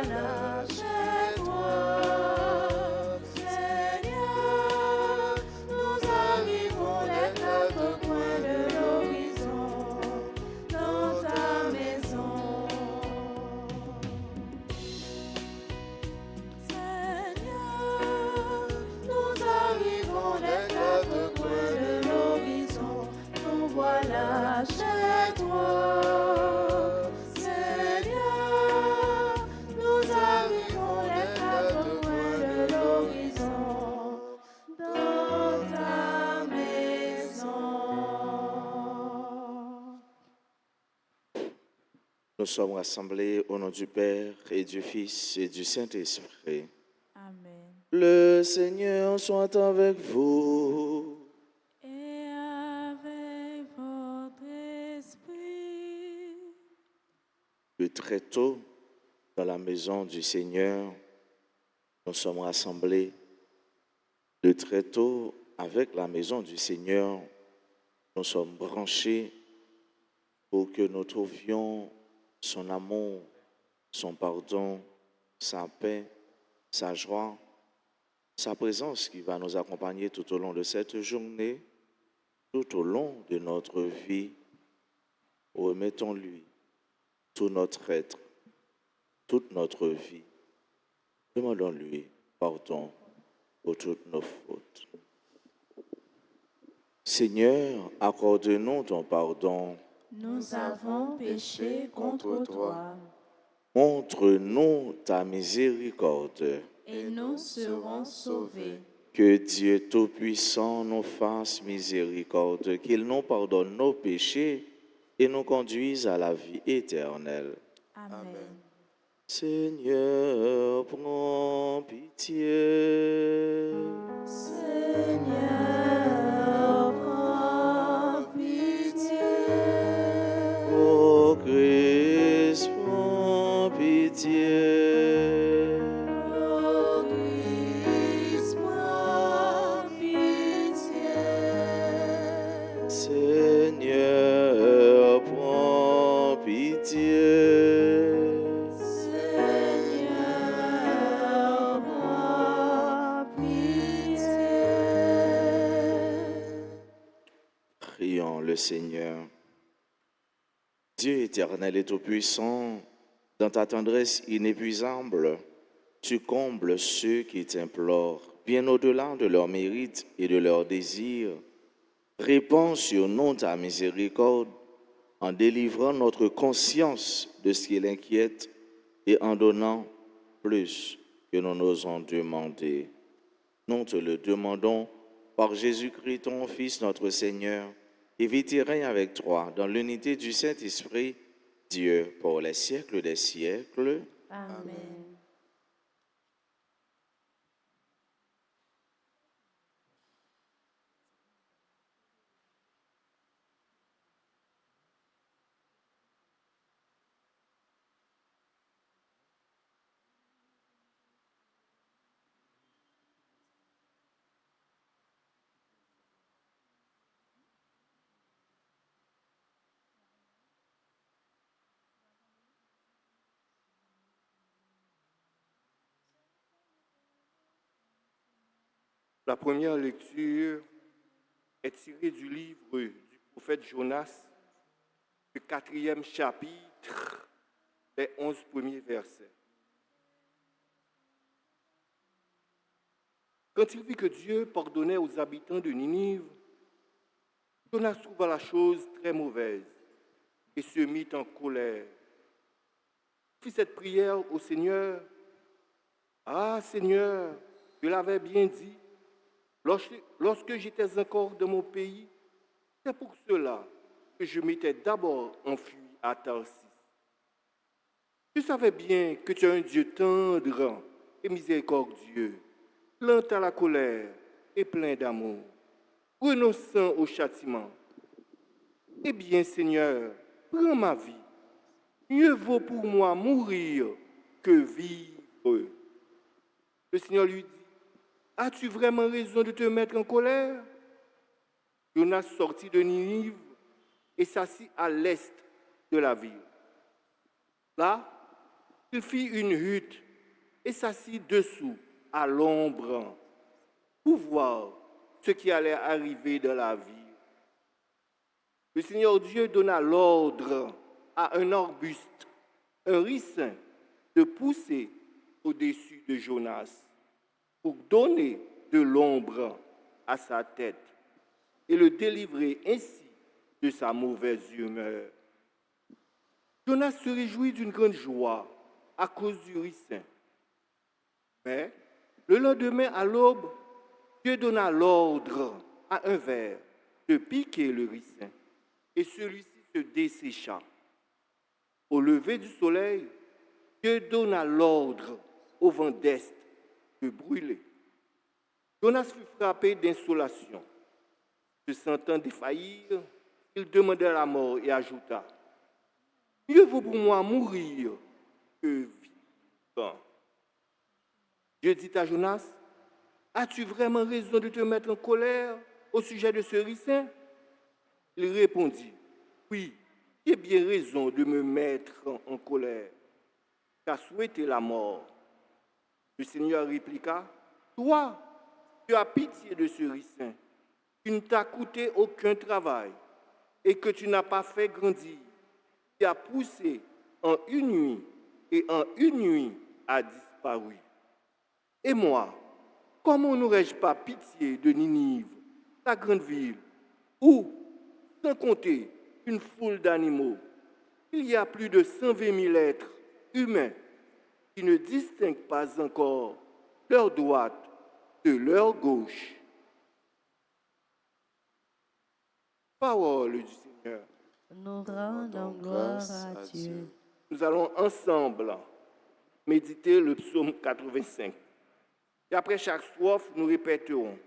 voilà chez toi. Seigneur, nous arrivons des quatre coins de l'horizon dans ta maison. Seigneur, nous arrivons des quatre coins de l'horizon, nous voilà chez toi. Seigneur, nous arrivons des quatre coins de l'horizon dans ta maison. Nous sommes rassemblés au nom du Père et du Fils et du Saint-Esprit. Amen. Le Seigneur soit avec vous. Et avec votre esprit. De très tôt, dans la maison du Seigneur, nous sommes rassemblés. De très tôt, avec la maison du Seigneur, nous sommes branchés pour que nous trouvions son amour, son pardon, sa paix, sa joie, sa présence qui va nous accompagner tout au long de cette journée, tout au long de notre vie. Remettons-lui tout notre être, toute notre vie. Demandons-lui pardon pour toutes nos fautes. Seigneur, accorde-nous ton pardon. Nous avons péché contre toi, Montre-nous ta miséricorde. et nous serons sauvés. Que Dieu Tout-Puissant nous fasse miséricorde, qu'il nous pardonne nos péchés et nous conduise à la vie éternelle. Amen. Seigneur, prends pitié. Seigneur, prends pitié. Ô Christ, prends pitié. Ô Christ, prends pitié. Seigneur, prends pitié. Seigneur, prends pitié. Prions le Seigneur. Dieu éternel et tout-puissant, dans ta tendresse inépuisable, tu combles ceux qui t'implorent, bien au-delà de leurs mérites et de leurs désirs. Répands sur nous ta miséricorde en délivrant notre conscience de ce qui l'inquiète et en donnant plus que nous n'osons demander. Nous te le demandons par Jésus-Christ, ton Fils, notre Seigneur, et vit et règne avec toi dans l'unité du Saint-Esprit, Dieu, pour les siècles des siècles. Amen. La première lecture est tirée du livre du prophète Jonas, le 4e chapitre, les 11 premiers versets. Quand il vit que Dieu pardonnait aux habitants de Ninive, Jonas trouva la chose très mauvaise et se mit en colère. Il fit cette prière au Seigneur. « Ah Seigneur, je l'avais bien dit, lorsque j'étais encore dans mon pays, c'est pour cela que je m'étais d'abord enfui à Tarsis. Je savais bien que tu es un Dieu tendre et miséricordieux, lent à la colère et plein d'amour, renonçant au châtiment. Eh bien, Seigneur, prends ma vie. Mieux vaut pour moi mourir que vivre. » Le Seigneur lui dit, « As-tu vraiment raison de te mettre en colère ?» Jonas sortit de Ninive et s'assit à l'est de la ville. Là, Il fit une hutte et s'assit dessous, à l'ombre, pour voir ce qui allait arriver dans la vie. Le Seigneur Dieu donna l'ordre à un arbuste, un ricin, de pousser au-dessus de Jonas pour donner de l'ombre à sa tête et le délivrer ainsi de sa mauvaise humeur. Jonas se réjouit d'une grande joie à cause du ricin. Mais le lendemain à l'aube, Dieu donna l'ordre à un ver de piquer le ricin et celui-ci se dessécha. Au lever du soleil, Dieu donna l'ordre au vent d'est de brûler. Jonas fut frappé d'insolation. Se sentant défaillir, il demanda la mort et ajouta: mieux vaut pour moi mourir que vivre. Dieu dit à Jonas: as-tu vraiment raison de te mettre en colère au sujet de ce ricin? Il répondit: oui, j'ai bien raison de me mettre en colère. Tu as souhaité la mort. Le Seigneur répliqua: toi, tu as pitié de ce ricin, qui ne t'a coûté aucun travail et que tu n'as pas fait grandir, qui a poussé en une nuit et en une nuit a disparu. Et moi, comment n'aurais-je pas pitié de Ninive, ta grande ville, où, sans compter une foule d'animaux, il y a plus de 120 000 êtres humains qui ne distinguent pas encore leur droite de leur gauche. Parole du Seigneur. Nous rendons gloire à Dieu. Nous allons ensemble méditer le psaume 85. Et après chaque strophe, nous répéterons: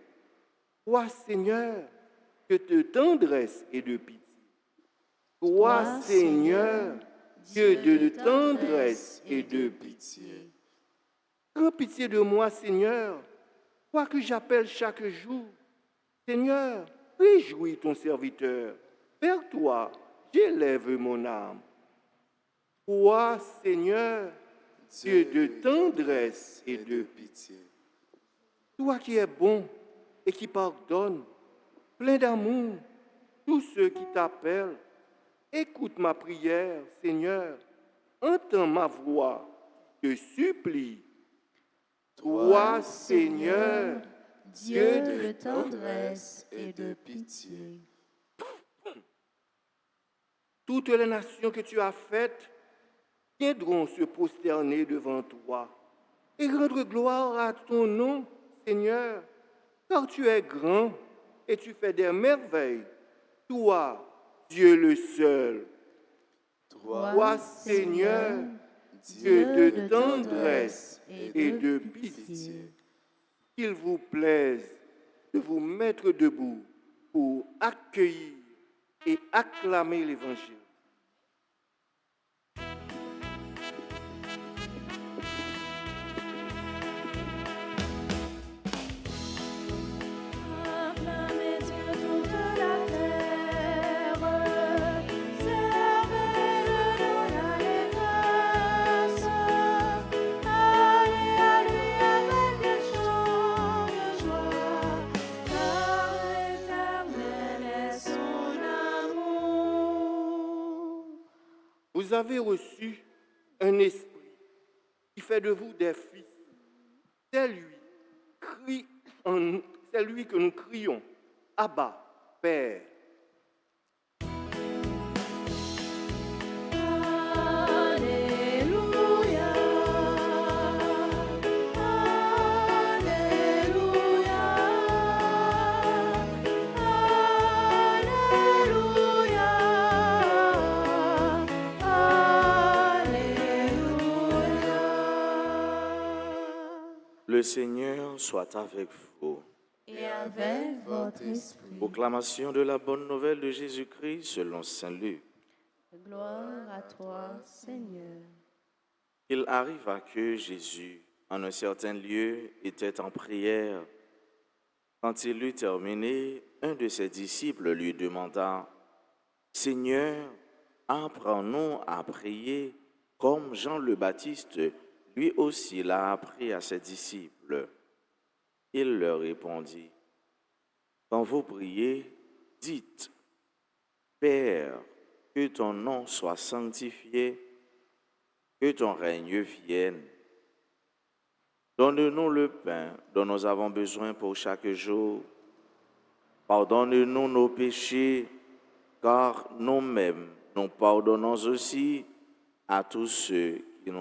Toi, Seigneur, que de tendresse et de pitié. Toi, Seigneur, Dieu de tendresse et de pitié. Prends pitié de moi, Seigneur, toi que j'appelle chaque jour. Seigneur, réjouis ton serviteur. Vers toi, j'élève mon âme. Toi, Seigneur, Dieu de tendresse et de pitié. Toi qui es bon et qui pardonne, plein d'amour, tous ceux qui t'appellent, écoute ma prière, Seigneur, entends ma voix, je supplie. Toi, Seigneur, Dieu de tendresse et de pitié. Toutes les nations que tu as faites viendront se prosterner devant toi et rendre gloire à ton nom, Seigneur, car tu es grand et tu fais des merveilles. Toi, Dieu le seul. Toi, Seigneur, Dieu de tendresse et de pitié. Qu'il vous plaise de vous mettre debout pour accueillir et acclamer l'Évangile. Acclamez Dieu toute la terre, servez-le de l'allégresse. Allez à lui avec des chants de joie, car éternel est son amour. Vous avez reçu un esprit qui fait de vous des fils. C'est lui que nous crions: Abba, Père. Alléluia, Alléluia, Alléluia. Le Seigneur soit avec vous. Et avec votre esprit. Proclamation de la bonne nouvelle de Jésus-Christ selon saint Luc. Gloire à toi, Seigneur. Il arriva que Jésus, en un certain lieu, était en prière. Quand il eut terminé, un de ses disciples lui demanda: Seigneur, apprends-nous à prier comme Jean le Baptiste, lui aussi l'a appris à ses disciples. Il leur répondit, quand vous priez, dites, Père, que ton nom soit sanctifié, que ton règne vienne. Donne-nous le pain dont nous avons besoin pour chaque jour. Pardonne-nous nos péchés, car nous-mêmes, nous pardonnons aussi à tous ceux qui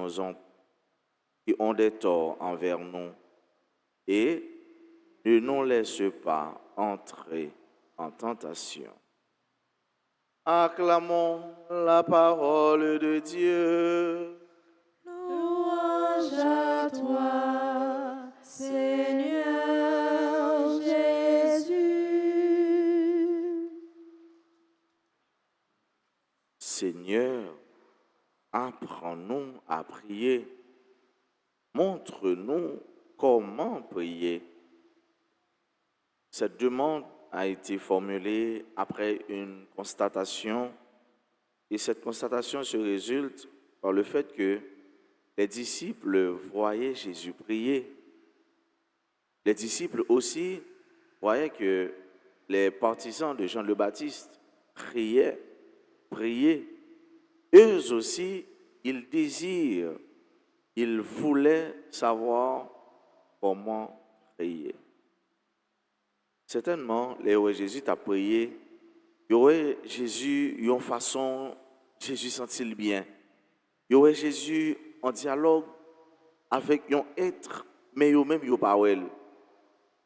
ont des torts envers nous. Et ne nous laisse pas entrer en tentation. Acclamons la parole de Dieu. Louange à toi, Seigneur Jésus. Seigneur, apprends-nous à prier. Montre-nous comment prier. Cette demande a été formulée après une constatation et cette constatation se résulte par le fait que les disciples voyaient Jésus prier. Les disciples aussi voyaient que les partisans de Jean le Baptiste priaient. Eux aussi, ils désirent, ils voulaient savoir comment prier. Certainement, les où Jésus t'a prié, il y aurait Jésus, une façon, Jésus sentit bien. Il y aurait Jésus en dialogue avec un être, mais il même il pas elle.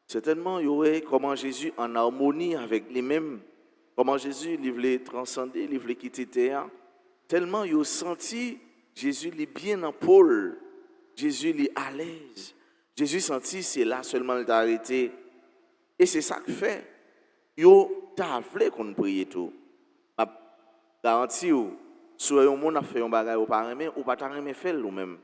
Certainement, il y aurait comment Jésus en harmonie avec lui-même, comment Jésus il voulait transcender, il voulait quitter terre. Tellement il a senti Jésus est bien en pôle, Jésus est à l'aise. Jésus senti c'est là seulement le arrêté. Et c'est ça que fait. Yo t'a voulu qu'on prie tout. Ma garantie ou soit un monde a fait un bagage ou pas aimer ou pas t'aimer faire ou même.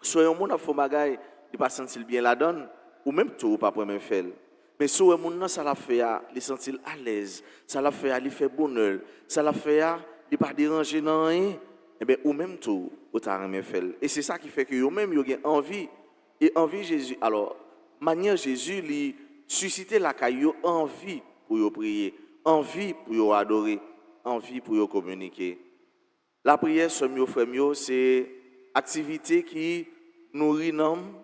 Soit un monde a fait un bagage, il pas sentir bien la donne ou même tout ou pas pour même faire. Mais soit un monde ça l'a fait il sentir à l'aise, ça l'a fait il fait bonheur, ça l'a fait il pas déranger dans rien. Et ben ou même tout ou t'a aimer faire. Et c'est ça qui fait que yo même yo gen envie et envie Jésus. Alors manière Jésus lui susciter la caillou envie pour prier, envie pour adorer, envie pour communiquer. La prière, c'est activité qui nourrit l'homme,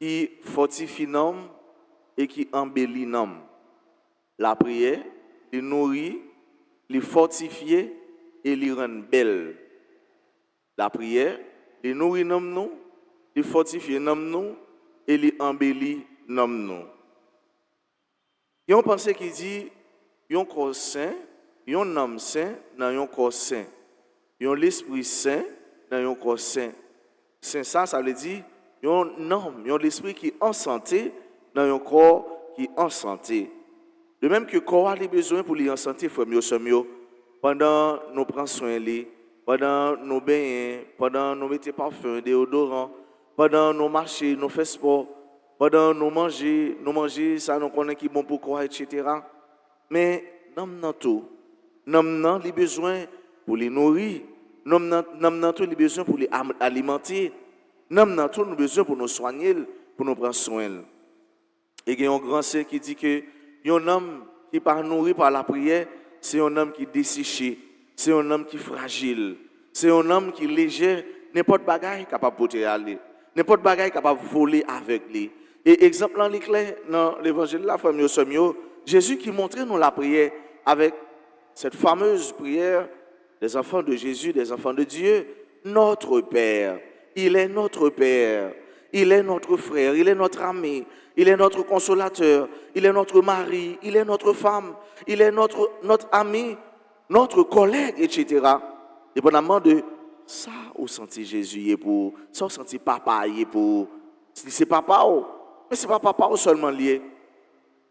qui fortifie l'homme et qui embellit l'homme. La prière, il nourrit, il fortifie et il rend belle. La prière, il nourrit l'homme, il fortifie l'homme et il embellit l'homme. Il y a une pensée qui dit, il y a un corps saint, il y a un âme saint dans un corps saint. Il y a l'esprit saint dans un corps saint. Saint ça veut dire, il y a un âme, il y a l'esprit qui est en santé dans un corps qui est en santé. De même que le corps a besoin pour lui en santé, il faut mieux se mieux. Pendant nous prenons soin de lui, pendant nous baignons, pendant nous mettons parfum, déodorant, pendant nous marchons, nous faisons sport, pendant nous manger, ça nous connaît qui est bon pour quoi, etc. Mais nous n'avons tout. Nous avons les besoins pour les nourrir. Nous avons tous les besoins pour les alimenter. Nous avons tous les besoins pour nous soigner, pour nous prendre soin. Et il y a un grand sœur qui dit que un homme qui n'est pas nourri par la prière, c'est un homme qui est desséché, c'est un homme qui est fragile, c'est un homme qui est léger, n'importe bagaille capable de porter aller, n'importe bagaille capable de voler avec lui. Et exemple en clair dans l'évangile de la famille Jésus qui montrait nous la prière avec cette fameuse prière des enfants de Jésus, des enfants de Dieu, notre Père. Il est notre Père, il est notre frère, il est notre ami, il est notre consolateur, il est notre mari, il est notre femme, il est notre ami, notre collègue, etc. Dépendamment de ça, où senti Jésus est pour, ça, où senti papa est pour, c'est papa ou. Mais ce n'est pas papa seulement lié.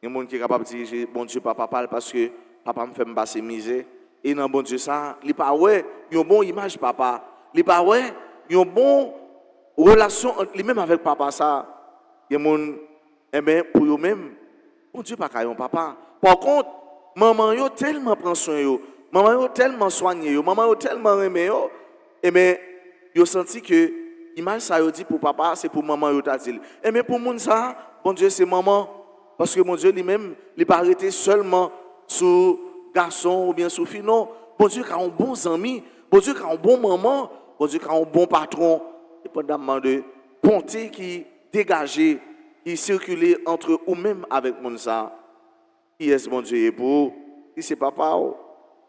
Il y a des gens qui sont capables de dire, bon Dieu, papa parle parce que papa me fait me passer misère. Et dans bon Dieu, ça, il n'y a pas une bonne image papa. Il n'y a pas une bonne relation entre lui-même avec papa. Ça. Il y a des gens, eh bien, pour eux-mêmes, bon Dieu, pas un papa. Par contre, maman, yo tellement prend soin, maman, yo tellement soigné, maman, yo tellement aimé, eh bien, Yo senti que image ça yo dit pour papa, c'est pour maman yo t'a dit. Et mais pour moun ça, bon Dieu c'est maman parce que mon Dieu lui-même, il pas arrêté seulement sur garçon ou bien sur fille non. Bon Dieu qui a un bon ami, bon Dieu qui a un bon maman, bon Dieu qui a un bon patron, dépendamment de bonté qui dégagée, qui circulait entre ou même avec mon ça. Qui est mon Dieu pour qui c'est papa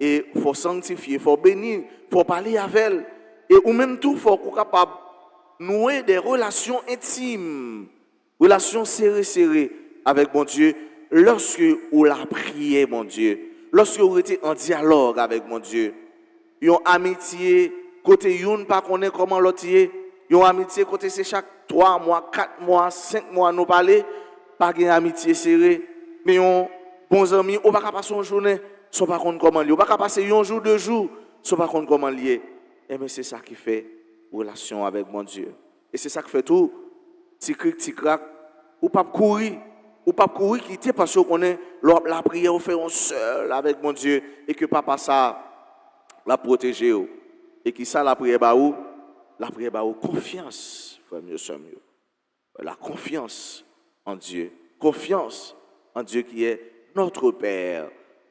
et faut sanctifier, faut bénir, faut parler avec elle et ou même tout faut qu'on capable nouer des relations intimes, relations serrées avec mon Dieu lorsque vous la priez mon Dieu, lorsque vous êtes en dialogue avec mon Dieu. Une amitié côté une pas connaît comment l'autre est, une amitié côté c'est chaque 3 mois, 4 mois, 5 mois nous parler, pas une amitié serrée, mais on bons amis, on va pas passer une journée, sans pas compte comment lier, on va pas passer un jour, 2 jours, sans pas compte comment lier. Et mais c'est ça qui fait relation avec mon Dieu. Et c'est ça qui fait tout. Tic crac, ou pas courir quitter parce qu'on est la prière on fait on seul avec mon Dieu et que papa ça la protéger et qui ça la prière ba ou confiance, frère mieux ça mieux. La confiance en Dieu, confiance en Dieu qui est notre Père,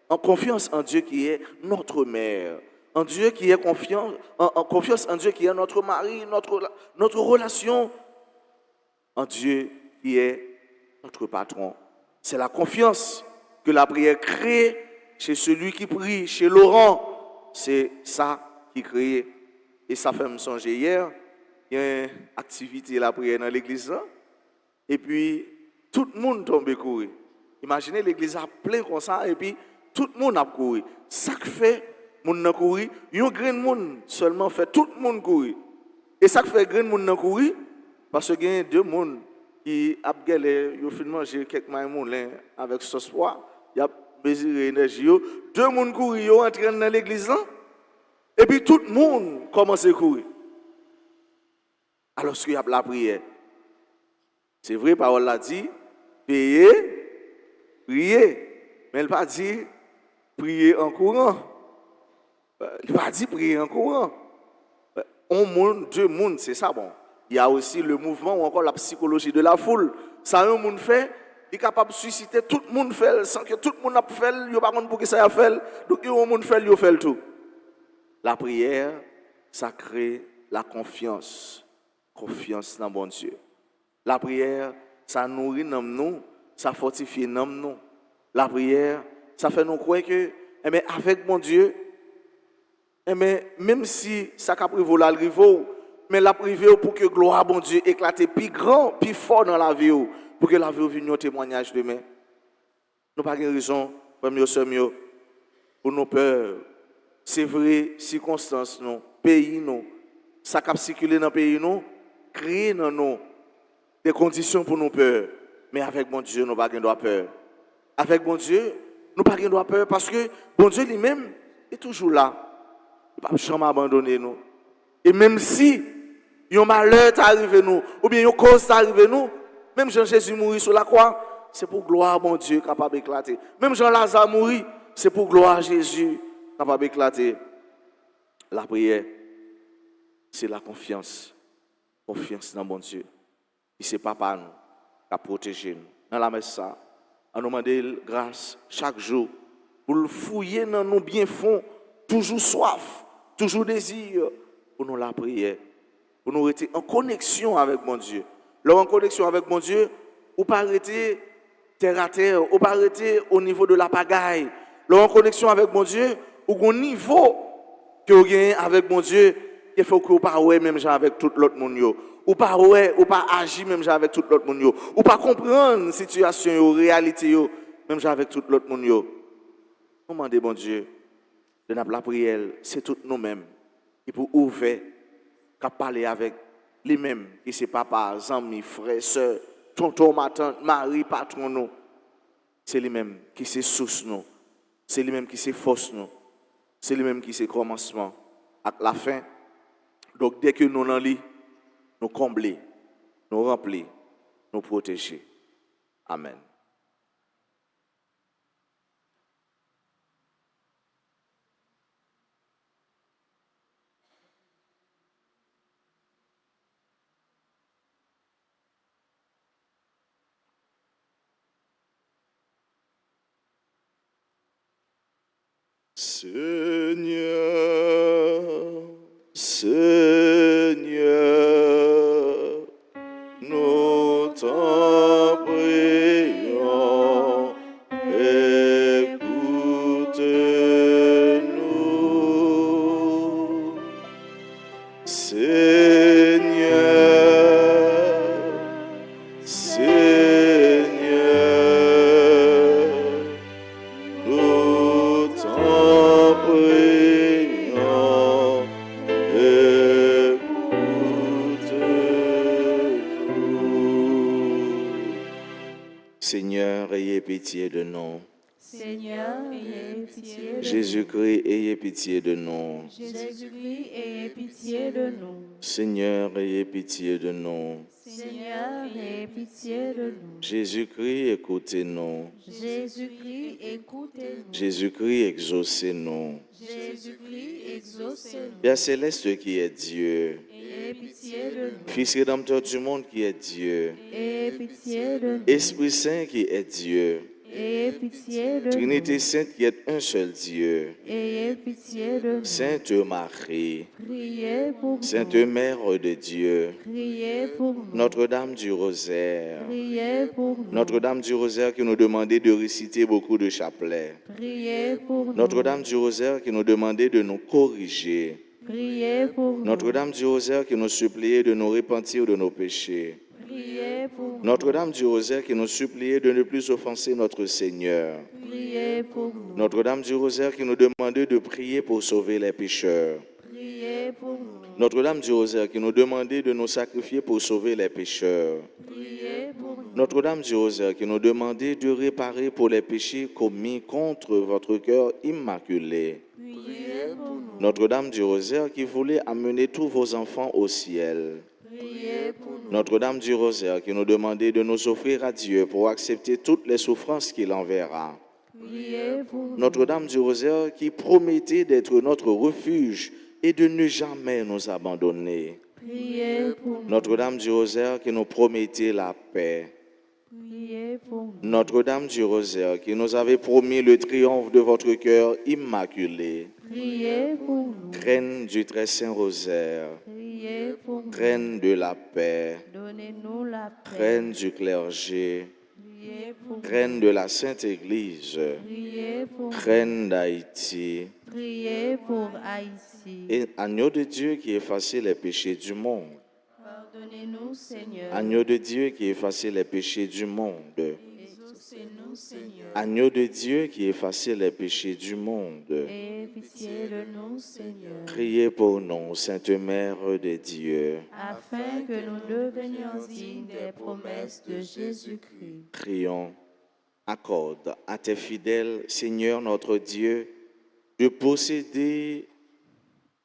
en confiance en Dieu qui est notre mère, en Dieu qui est confiance, en confiance en Dieu qui est notre mari, notre relation, en Dieu qui est notre patron. C'est la confiance que la prière crée chez celui qui prie, chez Laurent. C'est ça qui crée. Et ça fait me songer hier, il y a une activité la prière dans l'église. Et puis, tout le monde tombe courir. Imaginez l'église a plein comme ça, et puis tout le monde a couru. Ça qui fait, monde n'a couru, il y a un grand monde seulement fait tout le monde courir. Et ça qui fait grand monde n'a couru, parce qu'il y a 2 monde qui a galé, ils ont mangé quelques maïmoulins avec sauce pois, il a mesuré l'énergie. 2 monde courir, ils entrent dans l'église, et puis tout le monde commence à courir. Alors qu'il y a la prière. C'est vrai, parole l'a dit, payer, prier. Mais elle n'a pas dit prier en courant. Il n'a pas dit prier en courant. Un monde, 2 mondes, c'est ça bon. Il y a aussi le mouvement ou encore la psychologie de la foule. Ça, un monde fait, il est capable de susciter, tout le monde fait, sans que tout le monde n'a pas fait, il n'y a pas de pour que ça a fait. Donc, il y a un monde fait, il fait tout. La prière, ça crée la confiance. Confiance dans bon Dieu. La prière, ça nourrit nous, ça fortifie nous. La prière, ça fait nous croire que, avec mon Dieu, même si ça a privé la rive, mais la privé pour que gloire à bon Dieu éclate plus grand, plus fort dans la vie, pour que la vie vienne un témoignage demain. Nous n'avons pas de raison, pour nos peurs. C'est vrai, circonstances, nous, pays, nous, ça a circulé dans le pays, nous, créer dans nous des conditions pour nos peurs. Mais avec mon Dieu, nous n'avons pas de peur. Avec mon Dieu, nous n'avons pas de peur parce que bon Dieu lui-même est toujours là. Il ne va jamais abandonner nous. Et même si un malheur est arrivé nous, ou bien une cause est arrivé nous, même Jean-Jésus mourit sur la croix, c'est pour gloire à mon Dieu capable d'éclater. Même Jean-Lazare mourit, c'est pour gloire à Jésus capable d'éclater. La prière, c'est la confiance. Confiance dans mon Dieu. Et c'est papa nous qui a protégé nous. Dans la messe, ça, on nous demande grâce chaque jour pour le fouiller dans nos biens-fonds, toujours soif, toujours désir, pour nous la prière, pour nous rester en connexion avec mon Dieu. Là, en connexion avec mon Dieu, ou pas arrêter terre à terre, ou pas arrêter au niveau de la pagaille. Là, en connexion avec mon Dieu, ou au niveau que vous gagnez avec mon Dieu, il faut que vous ne parlez même avec tout l'autre monde. Ou pas agir même avec tout l'autre monde. Ou pas comprendre la situation, la réalité, même avec tout l'autre monde. Demandez, bon Dieu, de la prière, c'est tout nous-mêmes qui pour ouvrir, qui parler avec les mêmes, qui c'est papa, amis, frères, sœurs, tonton, ma tante, mari, patron, nous. C'est les mêmes qui c'est source, nous. C'est les mêmes qui c'est force, nous. C'est les mêmes qui c'est commencement. À la fin, donc dès que nous en lit, nous combler, nous remplir, nous protéger. Amen. Seigneur, Seigneur, nous t'en prions, écoute-nous. Seigneur, Seigneur, nous t'en prions, écoute-nous. Seigneur, ayez pitié de nous. Seigneur, ayez pitié de nous. Jésus-Christ, ayez pitié de nous. Jésus-Christ, ayez pitié de nous. Seigneur, ayez pitié de nous. Seigneur, ayez pitié de nous. Jésus-Christ, écoutez-nous. Jésus-Christ, écoutez-nous. Jésus-Christ, exaucez-nous. Jésus-Christ, exaucez-nous. Père céleste qui est Dieu, Ayez pitié de nous. Fils rédempteur du monde qui est Dieu, Ayez pitié de nous. Esprit Saint qui est Dieu, Ayez pitié de Trinité nous. Sainte qui est un seul Dieu, Ayez pitié de nous. Sainte Marie, Priez pour Sainte nous. Mère de Dieu, Priez pour nous. Notre-Dame du Rosaire, Priez pour nous. Notre-Dame du Rosaire qui nous demandait de réciter beaucoup de chapelets, Priez pour nous. Notre-Dame du Rosaire qui nous demandait de nous corriger, Priez pour nous. Notre-Dame du Rosaire qui nous suppliait de nous repentir de nos péchés, Priez pour nous. Notre-Dame du Rosaire qui nous suppliait de ne plus offenser notre Seigneur, Priez pour nous. Notre-Dame du Rosaire qui nous demandait de prier pour sauver les pécheurs, Priez pour nous. Notre-Dame du Rosaire qui nous demandait de nous sacrifier pour sauver les pécheurs, Priez pour nous. Notre-Dame du Rosaire qui nous demandait de réparer pour les péchés commis contre votre cœur immaculé, Priez pour nous. Notre-Dame du Rosaire qui voulait amener tous vos enfants au ciel, Priez pour nous. Notre-Dame du Rosaire qui nous demandait de nous offrir à Dieu pour accepter toutes les souffrances qu'il enverra, Priez pour nous. Notre-Dame du Rosaire qui promettait d'être notre refuge et de ne jamais nous abandonner, Priez pour nous. Notre-Dame du Rosaire qui nous promettait la paix, Priez pour nous. Notre-Dame du Rosaire qui nous avait promis le triomphe de votre cœur immaculé, Priez pour nous. Reine du très saint Rosaire, Priez pour nous. Reine de la paix, Donnez-nous la paix. Reine du clergé, Priez pour nous. Reine de la Sainte Église, Priez pour nous. Reine d'Haïti, Priez pour Haïti. et agneau de Dieu qui effaçait les péchés du monde, Pardonnez-nous, Seigneur. agneau de Dieu qui effaçait les péchés du monde, Exaucez-nous, Seigneur. agneau de Dieu qui effaçait les péchés du monde. Ayez pitié de nous, Seigneur, Priez pour nous, Sainte Mère de Dieu. afin que nous devenions dignes des promesses de Jésus-Christ. Prions. Accorde à tes fidèles, Seigneur notre Dieu, de posséder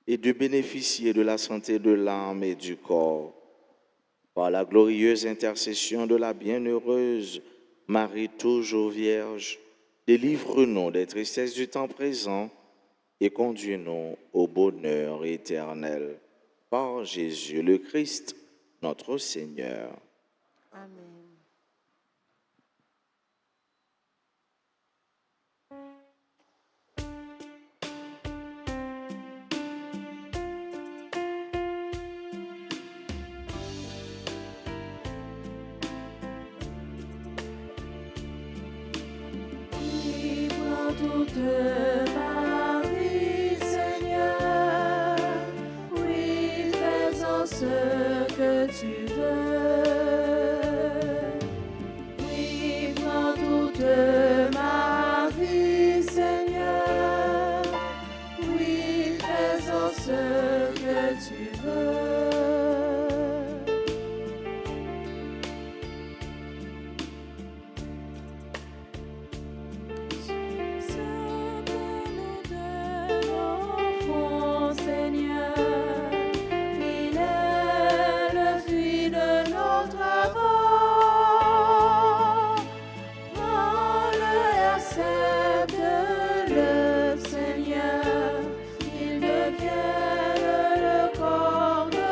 et de bénéficier de la santé de l'âme et du corps. Par la glorieuse intercession de la bienheureuse Marie toujours Vierge, délivre-nous des tristesses du temps présent et conduis-nous au bonheur éternel. Par Jésus le Christ, notre Seigneur. Amen. Libre toute ma vie, Seigneur, oui, fais-en ce que tu veux. Oui, prends toute ma vie, Seigneur, oui, fais-en ce que tu veux. Ce que nous devons, Seigneur, fidèle, fruit de notre amour. Prends-le, accepte-le, Seigneur, qu'il devienne le corps de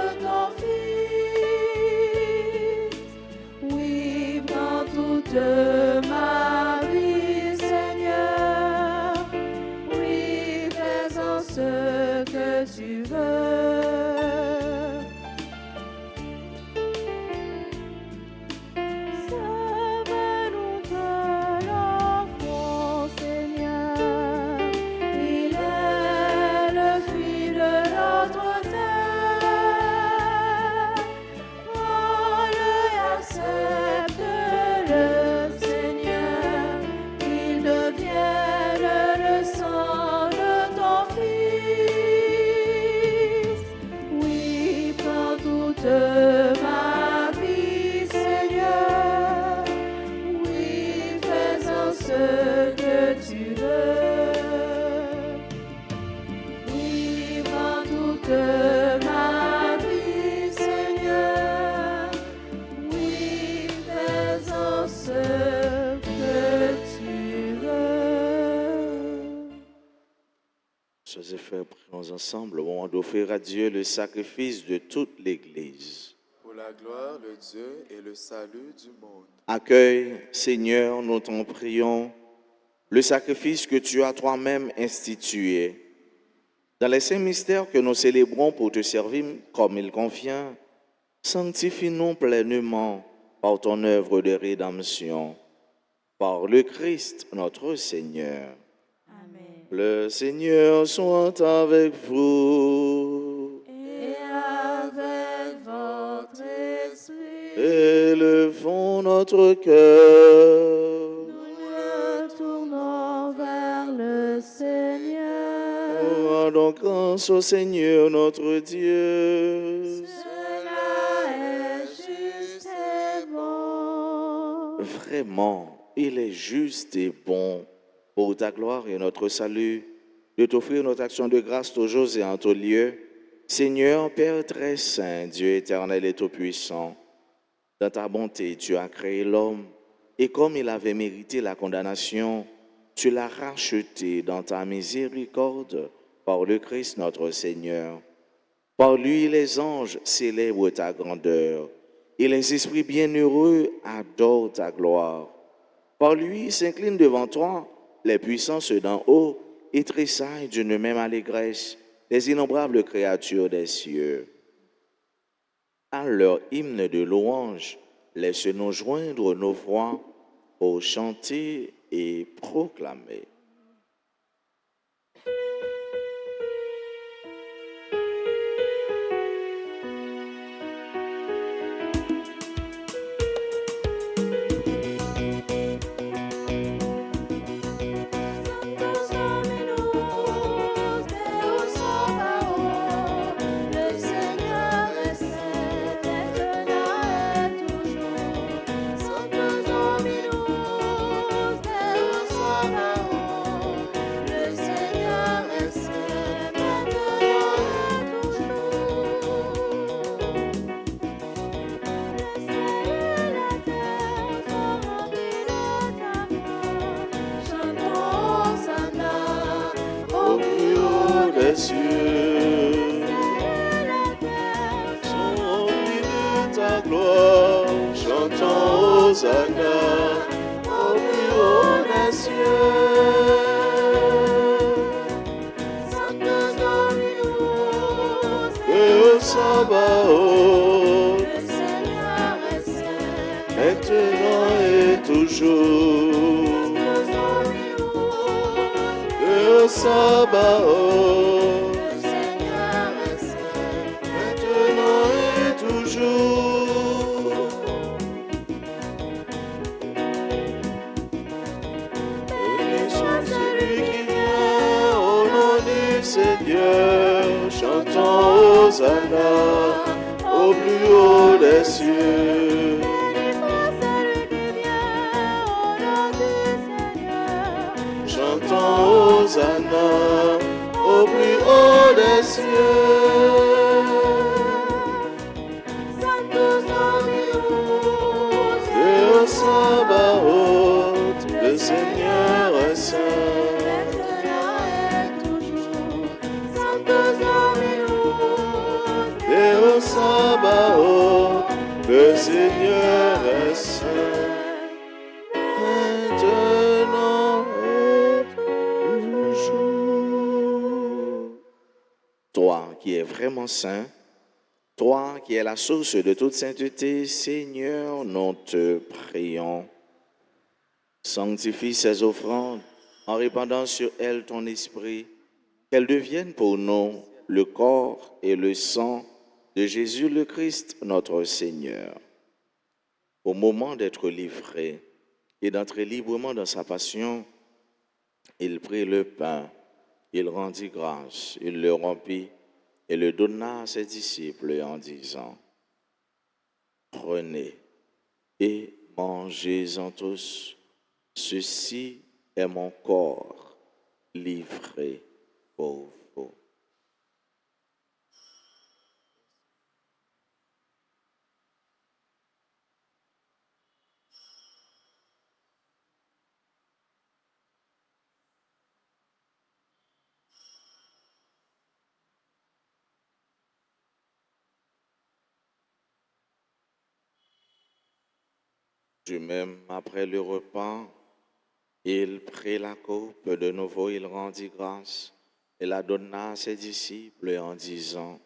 frères, prions ensemble au moment d'offrir à Dieu le sacrifice de toute l'Église. Pour la gloire de Dieu et le salut du monde. Accueille, Seigneur, nous t'en prions, le sacrifice que tu as toi-même institué. Dans les saints mystères que nous célébrons pour te servir comme il convient, sanctifie-nous pleinement par ton œuvre de rédemption. Par le Christ notre Seigneur. Amen. Le Seigneur soit avec vous. Et avec votre esprit, Élevons notre cœur. nous le tournons vers le Seigneur. Rendons grâce au Seigneur notre Dieu. Cela est juste et bon. Vraiment, il est juste et bon, pour ta gloire et notre salut, de t'offrir notre action de grâce toujours et en tout lieu. Seigneur, Père très saint, Dieu éternel et tout-puissant, dans ta bonté, tu as créé l'homme, et comme il avait mérité la condamnation, tu l'as racheté dans ta miséricorde par le Christ notre Seigneur. Par lui, les anges célèbrent ta grandeur, et les esprits bienheureux adorent ta gloire. Par lui s'inclinent devant toi les puissances d'en haut et tressaillent d'une même allégresse les innombrables créatures des cieux. À leur hymne de louange, laisse-nous joindre nos voix pour chanter et proclamer. Santos Dominus, Deus Sabaoth, le Seigneur est saint, maintenant et toujours. Santos Dominus, Deus Sabaoth, le Seigneur est saint, maintenant et toujours. Le ciel et la terre sont remplis de ta gloire. Chantons Hosanna Au plus haut des cieux, la terre sont remplis de ta gloire, chantons Hosanna au plus haut des cieux. Santos Dominus, Deus Sabaoth, le Seigneur est saint. maintenant et toujours. Santos Dominus, Deus Sabaoth, le Seigneur est saint. maintenant et toujours. Béni soit celui qui vient au nom du Seigneur, chantons Hosanna au plus haut des cieux. Béni soit celui qui vient au nom du Seigneur. Chantons Hosanna au plus haut des cieux. Santos Dominus, Deus Sabaoth, le Seigneur est saint. maintenant et toujours. Santos Dominus, Deus Sabaoth, le Seigneur est saint. Maintenant et toujours. Toi qui es vraiment saint, toi qui es la source de toute sainteté, Seigneur, nous te prions. Sanctifie ces offrandes en répandant sur elles ton esprit, qu'elles deviennent pour nous le corps et le sang de Jésus le Christ, notre Seigneur. Au moment d'être livré et d'entrer librement dans sa passion, il prit le pain, il rendit grâce, il le rompit et le donna à ses disciples en disant, « Prenez et mangez-en tous, ceci est mon corps livré pour vous. » Du même, après le repas, il prit la coupe, de nouveau il rendit grâce et la donna à ses disciples en disant,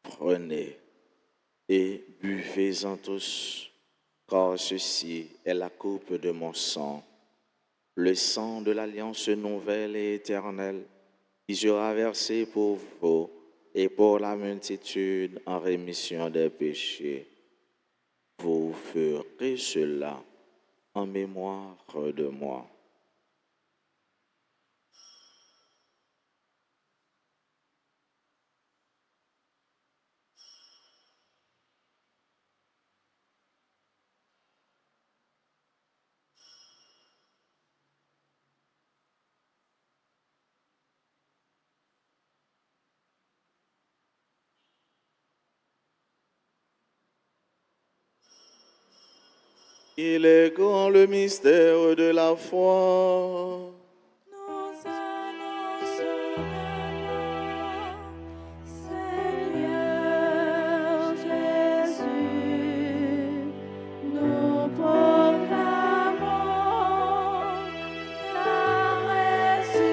prenez et buvez-en tous, car ceci est la coupe de mon sang, le sang de l'alliance nouvelle et éternelle, qui sera versé pour vous et pour la multitude en rémission des péchés. Vous ferez cela en mémoire de moi. Il est grand le mystère de la foi. Nous annonçons demain, Seigneur Jésus, nous proclamons ta résurrection.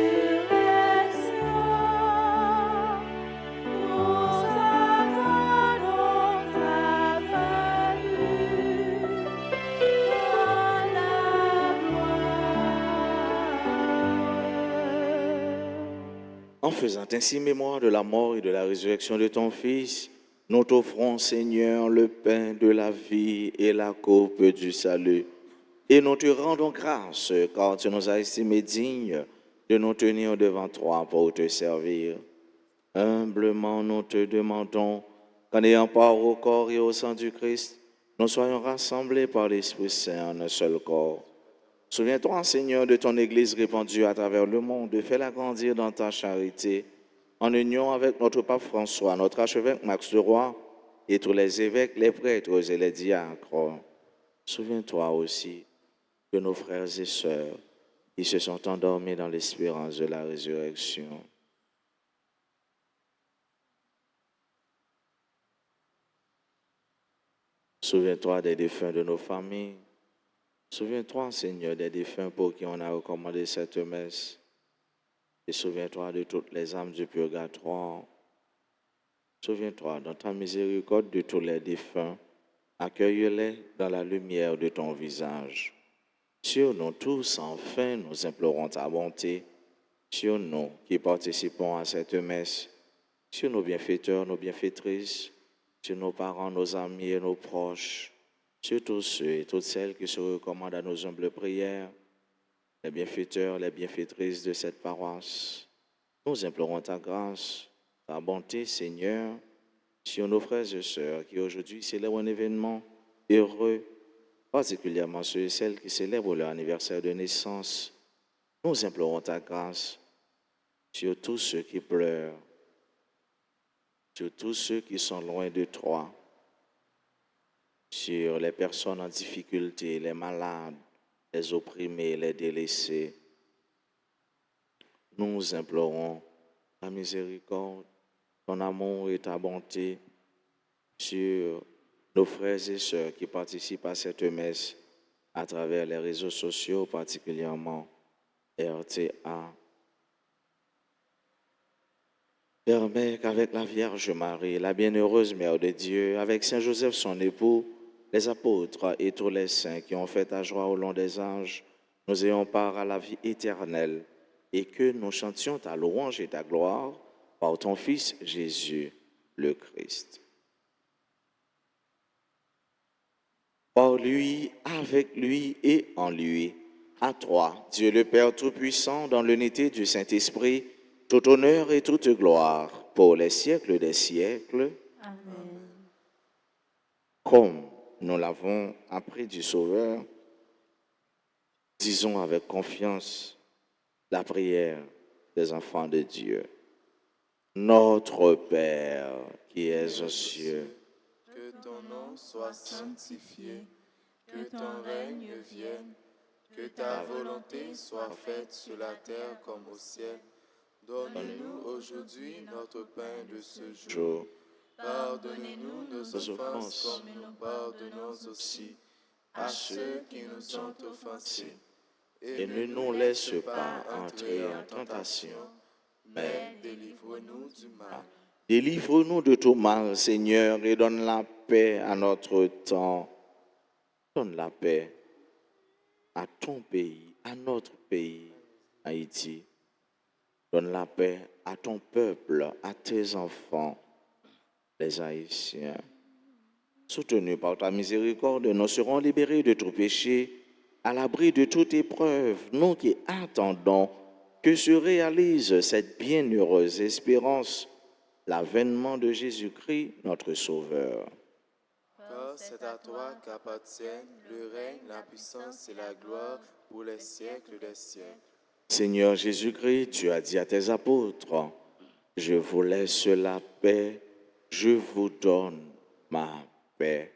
Nous attendons ta venue dans la gloire. En faisant ainsi mémoire de la mort et de la résurrection de ton Fils, nous t'offrons, Seigneur, le pain de la vie et la coupe du salut. Et nous te rendons grâce, car tu nous as estimés dignes de nous tenir devant toi pour te servir. Humblement, nous te demandons qu'en ayant part au corps et au sang du Christ, nous soyons rassemblés par l'Esprit Saint en un seul corps. Souviens-toi, Seigneur, de ton Église répandue à travers le monde, et fais-la grandir dans ta charité, en union avec notre pape François, notre archevêque Max de Roy, et tous les évêques, les prêtres et les diacres. Souviens-toi aussi de nos frères et sœurs qui se sont endormis dans l'espérance de la résurrection. Souviens-toi des défunts de nos familles. Souviens-toi, Seigneur, des défunts pour qui on a recommandé cette messe. Et souviens-toi de toutes les âmes du purgatoire. Souviens-toi, dans ta miséricorde, de tous les défunts. Accueille-les dans la lumière de ton visage. Sur nous tous, enfin, nous implorons ta bonté. Sur nous qui participons à cette messe. Sur nos bienfaiteurs, nos bienfaitrices. Sur nos parents, nos amis et nos proches. Sur tous ceux et toutes celles qui se recommandent à nos humbles prières, les bienfaiteurs, les bienfaitrices de cette paroisse. Nous implorons ta grâce, ta bonté, Seigneur, sur nos frères et sœurs qui aujourd'hui célèbrent un événement heureux, particulièrement ceux et celles qui célèbrent leur anniversaire de naissance. Nous implorons ta grâce sur tous ceux qui pleurent, sur tous ceux qui sont loin de toi, sur les personnes en difficulté, les malades, les opprimés, les délaissés. Nous implorons ta miséricorde, ton amour et ta bonté sur nos frères et sœurs qui participent à cette messe à travers les réseaux sociaux, particulièrement RTA. Permets qu'avec la Vierge Marie, la bienheureuse Mère de Dieu, avec Saint Joseph son époux, les apôtres et tous les saints qui ont fait ta joie au long des âges, nous ayons part à la vie éternelle et que nous chantions ta louange et ta gloire par ton Fils Jésus, le Christ. Par lui, avec lui et en lui, à toi, Dieu le Père Tout-Puissant, dans l'unité du Saint-Esprit, tout honneur et toute gloire pour les siècles des siècles. Amen. Comme nous l'avons appris du Sauveur, disons avec confiance la prière des enfants de Dieu. Notre Père qui es aux cieux, Que ton nom soit sanctifié, que ton règne vienne, que ta volonté soit faite sur la terre comme au ciel. Donne-nous aujourd'hui notre pain de ce jour. Pardonnez-nous nos offenses comme nous pardonnons aussi à ceux qui nous ont offensés. Et ne nous laisse pas entrer en tentation, mais délivre-nous du mal. délivre-nous de tout mal, Seigneur, et donne la paix à notre temps. Donne la paix à ton pays, à notre pays, Haïti. Donne la paix à ton peuple, à tes enfants, les Haïtiens. Soutenus par ta miséricorde, nous serons libérés de tout péché, à l'abri de toute épreuve, nous qui attendons que se réalise cette bienheureuse espérance, l'avènement de Jésus-Christ, notre Sauveur. Car c'est à toi qu'appartiennent le règne, la puissance et la gloire pour les siècles des siècles. Seigneur Jésus-Christ, tu as dit à tes apôtres, je vous laisse la paix, je vous donne ma paix.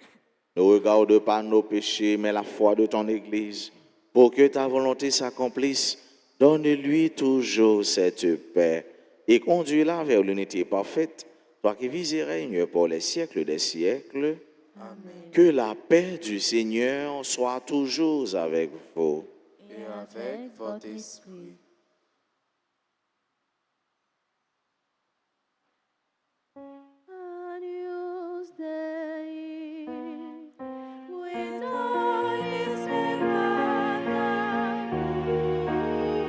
Ne regarde pas nos péchés, mais la foi de ton Église. Pour que ta volonté s'accomplisse, donne-lui toujours cette paix et conduis-la vers l'unité parfaite, toi qui vis et règnes pour les siècles des siècles. Amen. Que la paix du Seigneur soit toujours avec vous. Et avec votre esprit. Agnus Dei, with oilis pecata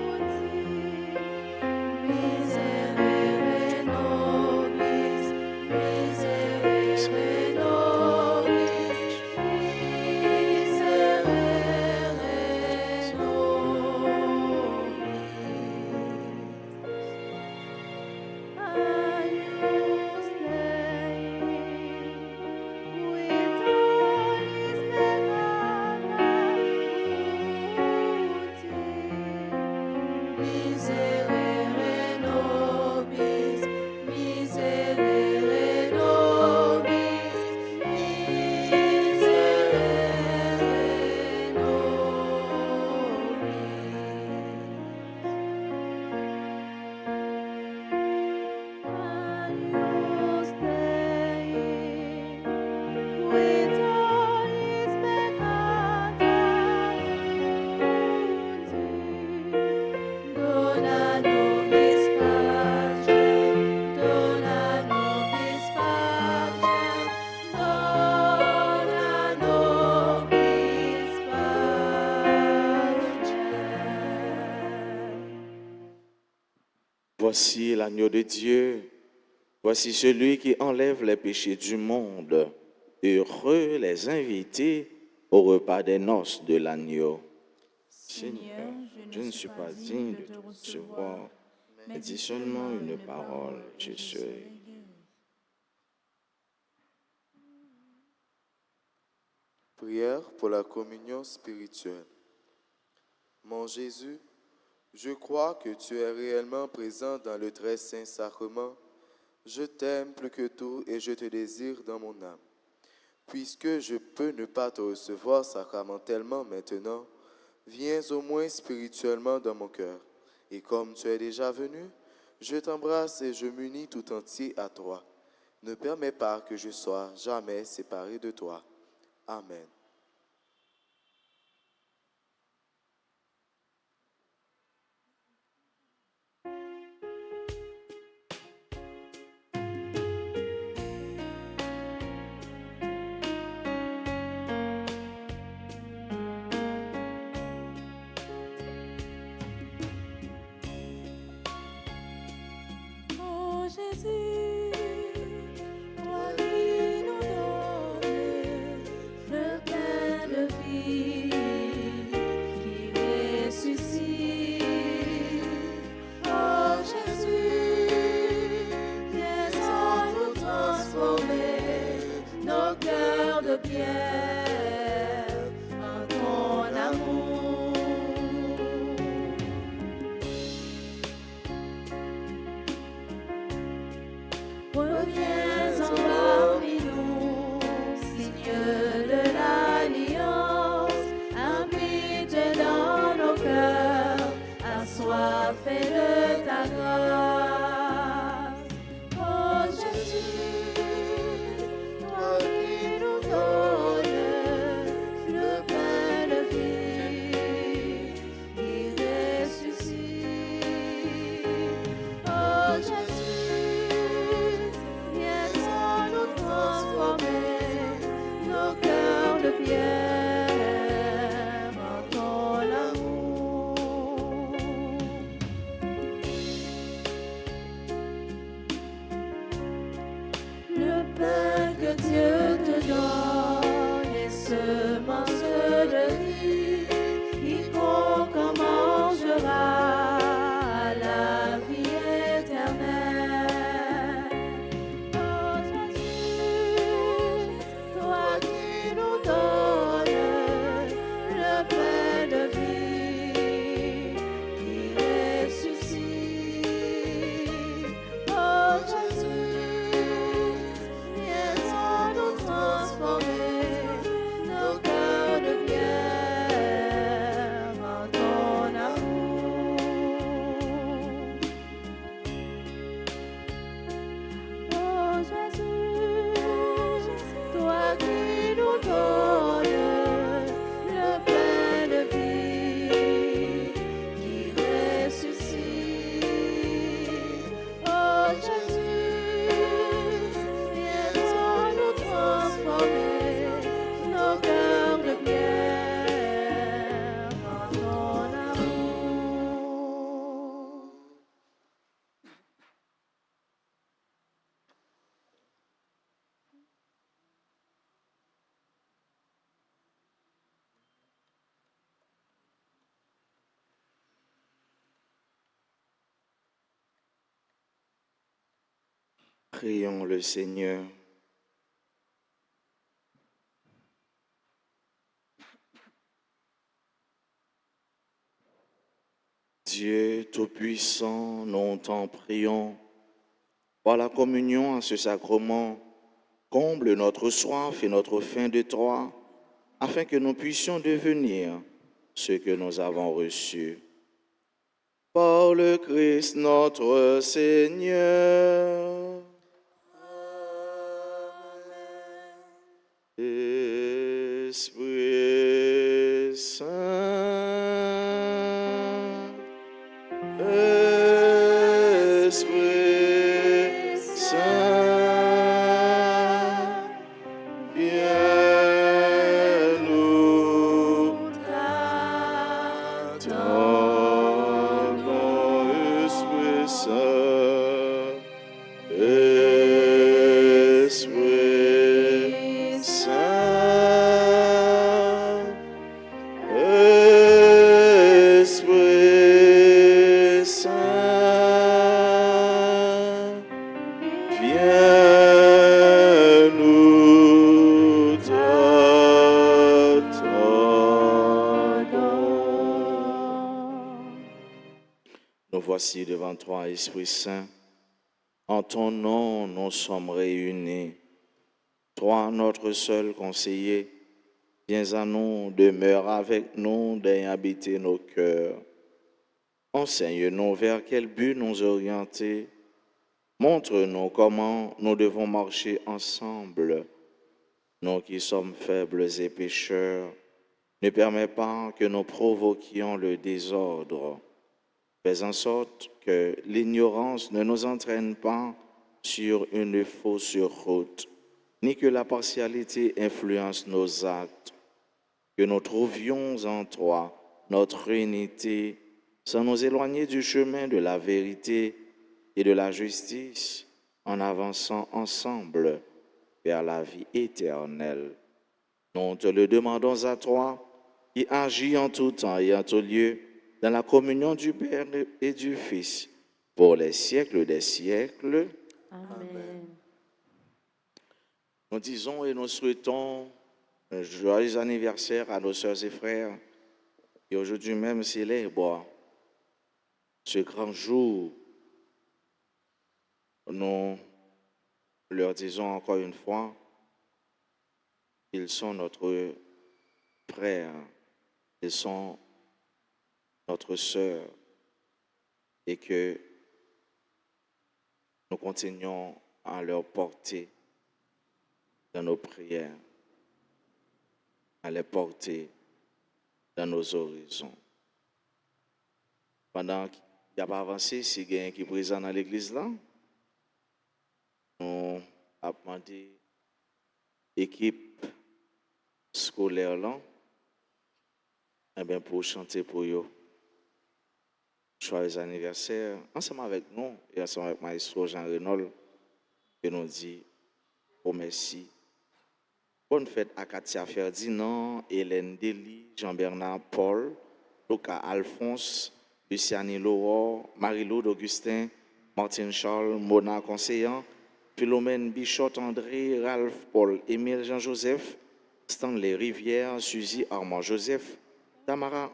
muti, miserere nobis, miserere nobis, miserere nobis. Agnus Dei, with oilis pecata muti, miserere nobis, miserere nobis, miserere Agnus Dei, with oilis pecata muti, dona nobis pacem, dona nobis pacem, dona nobis pacem. Voici l'agneau de Dieu, voici celui qui enlève les péchés du monde. Heureux les invités au repas des noces de l'agneau. Seigneur, je ne suis pas digne de te recevoir, mais dis seulement une parole, je serai guéri. Prière pour la communion spirituelle. Mon Jésus, je crois que tu es réellement présent dans le très saint sacrement. Je t'aime plus que tout et je te désire dans mon âme. Puisque je peux ne pas te recevoir sacramentellement maintenant, viens au moins spirituellement dans mon cœur. Et comme tu es déjà venu, je t'embrasse et je m'unis tout entier à toi. Ne permets pas que je sois jamais séparé de toi. Amen. Ô Jésus, toi qui nous donnes le pain de vie qui ressuscite. Ô Jésus, viens en nous transformer nos cœurs de pierre en ton amour. Reviens en parmi nous, signe de l'alliance, habite dans nos cœurs, assoiffés de ta grâce. Ô Jésus, toi qui nous donnes Prions le Seigneur. Dieu Tout-Puissant, nous t'en prions. Par la communion à ce sacrement, comble notre soif et notre faim de toi, afin que nous puissions devenir ce que nous avons reçu. Par le Christ notre Seigneur. Esprit Saint, Esprit Saint, viens nous t'attendons, Esprit Saint, Esprit Saint, Esprit Saint, viens nous t'attendons. Nous voici devant toi, Esprit Saint. En ton nom, nous sommes réunis. Toi, notre seul conseiller, viens à nous, demeure avec nous, daigne habiter nos cœurs. Enseigne-nous vers quel but nous orienter. Montre-nous comment nous devons marcher ensemble. Nous qui sommes faibles et pécheurs, ne permets pas que nous provoquions le désordre. Fais en sorte que l'ignorance ne nous entraîne pas sur une fausse route, ni que la partialité influence nos actes. Que nous trouvions en toi notre unité, sans nous éloigner du chemin de la vérité et de la justice, en avançant ensemble vers la vie éternelle. Nous te le demandons à toi, qui agis en tout temps et en tout lieu, dans la communion du Père et du Fils, pour les siècles des siècles. Amen. Nous disons et nous souhaitons un joyeux anniversaire à nos sœurs et frères qui aujourd'hui même célèbrent ce grand jour. Nous leur disons encore une fois qu'ils sont notre frère, ils sont notre sœur et que nous continuons à leur porter dans nos prières, à les porter dans nos horizons. Pendant qu'il n'y a pas avancé, si quelqu'un qui est présent dans l'église là, nous avons demandé l'équipe scolaire là, eh bien, pour chanter pour eux. Joyeux anniversaire, ensemble avec nous et ensemble avec Maestro Jean Renaud, que nous dit oh merci. Bonne fête à Katia Ferdinand, Hélène Dely, Jean-Bernard Paul, Luca Alphonse, Luciani Laurent, Marie-Laude Augustin, Martine Charles, Mona Conseillant, Philomène Bichot André, Ralph Paul, Émile Jean-Joseph, Stanley Rivière, Suzy Armand Joseph, Tamara,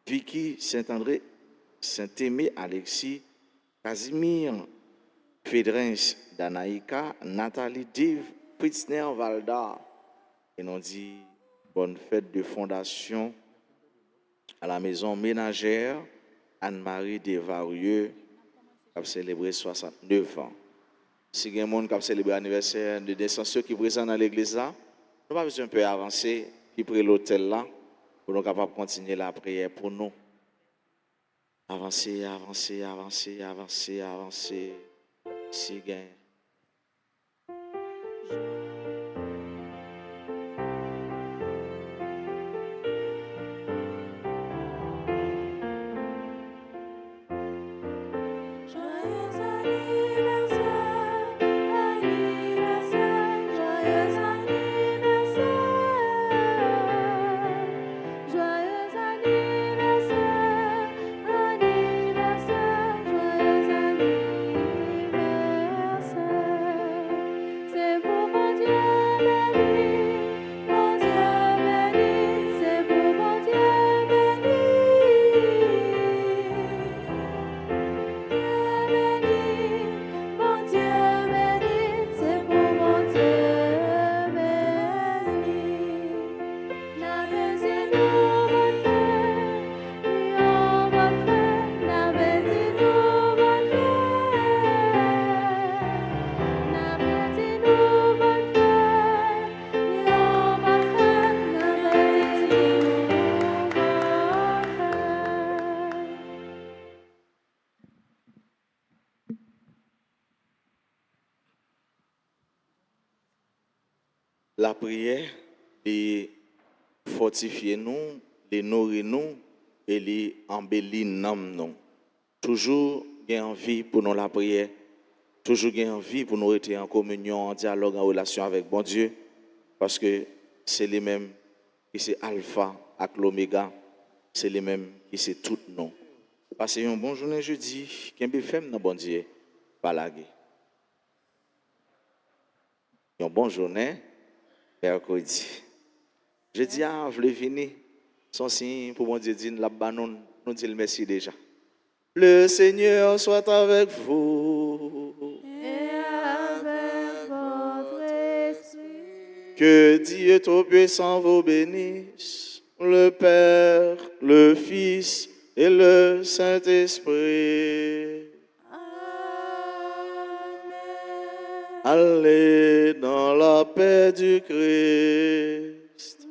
Vicky Saint-André, Saint-Aimé Alexis, Casimir, Fédrins Danaïka, Nathalie Dive, Pritzner Valda. Et nous dit bonne fête de fondation à la maison ménagère Anne-Marie Desvarieux, qui a célébré 69 ans. Si il y a des gens qui ont célébré l'anniversaire de naissance, ceux qui sont présents dans l'église là, nous avons besoin un peu avancer, qui prennent l'hôtel là, pour nous capables de continuer la prière pour nous. Avancer, avancer, avancer, avancer, avancer. Si gain. la prière, les fortifier nous, les nourrir nous et les embellir nous. Toujours gain envie pour nous la prière, toujours gain envie pour nous être en communion, en dialogue, en relation avec bon Dieu, parce que c'est les mêmes qui c'est alpha avec l'oméga, c'est les mêmes qui c'est tout non. Passez une bonne journée jeudi, qu'un peu femme dans bon Dieu, pas laguer. Une bonne journée, mercredi. Jeudi, vous voulez venir, son signe pour bon Dieu dire, nous dit le merci déjà. Le Seigneur soit avec vous. Et avec votre esprit. Que Dieu Tout-Puissant vous bénisse, le Père, le Fils et le Saint-Esprit. Amen. Allez dans la paix du Christ.